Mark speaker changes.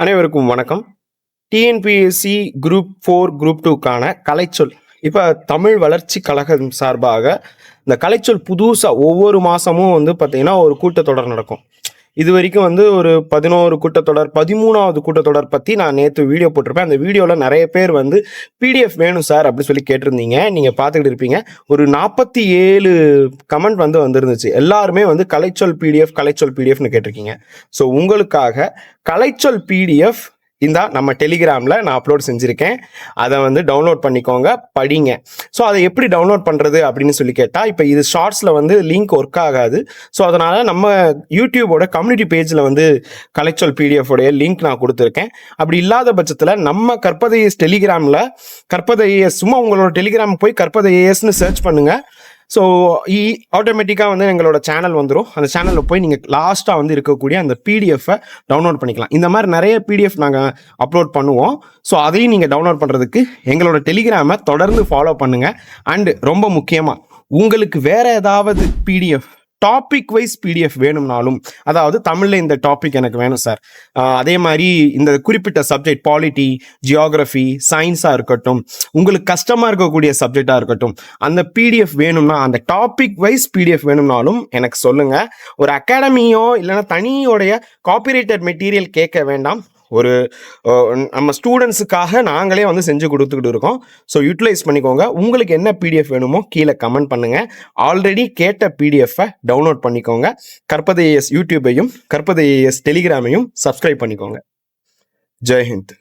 Speaker 1: அனைவருக்கும் வணக்கம். TNPSC group 4 group 2க்கான கலைச்சொல் இப்போ தமிழ் வளர்ச்சி கழகம் சார்பாக இந்த கலைச்சொல் புதுசாக ஒவ்வொரு மாதமும் பார்த்தீங்கன்னா ஒரு கூட்டத்தொடர் நடக்கும். இது வரைக்கும் ஒரு 11 கூட்டத்தொடர், 13வது கூட்டத்தொடர் பற்றி நான் நேற்று வீடியோ போட்டிருப்பேன். அந்த வீடியோவில் நிறைய பேர் பிடிஎஃப் வேணும் சார் அப்படின்னு சொல்லி கேட்டிருந்தீங்க. நீங்கள் பார்த்துக்கிட்டு இருப்பீங்க. ஒரு 47 கமெண்ட் வந்துருந்துச்சு. எல்லாருமே கலைச்சொல் பிடிஎஃப்னு கேட்டிருக்கீங்க. ஸோ உங்களுக்காக கலைச்சொல் பிடிஎஃப் நம்ம டெலிகிராமில் நான் அப்லோட் செஞ்சுருக்கேன். அதை டவுன்லோட் பண்ணிக்கோங்க, படிங்க. ஸோ அதை எப்படி டவுன்லோட் பண்ணுறது அப்படின்னு சொல்லி கேட்டால், இப்போ இது ஷார்ட்ஸில் லிங்க் ஒர்க் ஆகாது. ஸோ அதனால் நம்ம யூடியூபோட கம்யூனிட்டி பேஜில் கலைச்சொல் பிடிஎஃபோடைய லிங்க் நான் கொடுத்துருக்கேன். அப்படி இல்லாத பட்சத்தில் நம்ம கற்பதை ஏஎஸ் டெலிகிராமில் கற்பதை ஏஎஸ் சும்மா உங்களோட டெலிகிராம் போய் கற்பதை ஏஎஸ்ன்னு சர்ச் பண்ணுங்கள். ஸோ ஆட்டோமேட்டிக்காக எங்களோட சேனல் வந்துடும். அந்த சேனலில் போய் நீங்கள் லாஸ்ட்டாக இருக்கக்கூடிய அந்த பிடிஎஃப்பை டவுன்லோட் பண்ணிக்கலாம். இந்த மாதிரி நிறைய பிடிஎஃப் நாங்கள் அப்லோட் பண்ணுவோம். ஸோ அதையும் நீங்கள் டவுன்லோட் பண்ணுறதுக்கு எங்களோட டெலிகிராமை தொடர்ந்து ஃபாலோ பண்ணுங்கள். அண்டு ரொம்ப முக்கியமாக உங்களுக்கு வேறு ஏதாவது பிடிஎஃப் டாபிக் வைஸ் பிடிஎஃப் வேணும்னாலும், அதாவது தமிழில் இந்த டாபிக் எனக்கு வேணும் சார், அதே மாதிரி இந்த குறிப்பிட்ட சப்ஜெக்ட் பாலிட்டி, ஜியாகிரஃபி, சயின்ஸாக இருக்கட்டும், உங்களுக்கு கஷ்டமாக இருக்கக்கூடிய சப்ஜெக்டாக இருக்கட்டும், அந்த பிடிஎஃப் வேணும்னா, அந்த டாபிக் வைஸ் பிடிஎஃப் வேணும்னாலும் எனக்கு சொல்லுங்கள். ஒரு அகாடமியோ இல்லைன்னா தனியோடைய காப்பிரைட்டட் மெட்டீரியல் கேட்க வேண்டாம். ஒரு நம்ம ஸ்டூடெண்ட்ஸுக்காக நாங்களே செஞ்சு கொடுத்துக்கிட்டு இருக்கோம். ஸோ யூட்டிலைஸ் பண்ணிக்கோங்க. உங்களுக்கு என்ன பிடிஎஃப் வேணுமோ கீழே கமெண்ட் பண்ணுங்கள். ஆல்ரெடி கேட்ட பிடிஎஃப்பை டவுன்லோட் பண்ணிக்கோங்க. கற்பதை ஏஎஸ் யூடியூபையும் கற்பதை ஏஎஸ் டெலிகிராமையும் சப்ஸ்கிரைப் பண்ணிக்கோங்க. ஜெய்ஹிந்த்.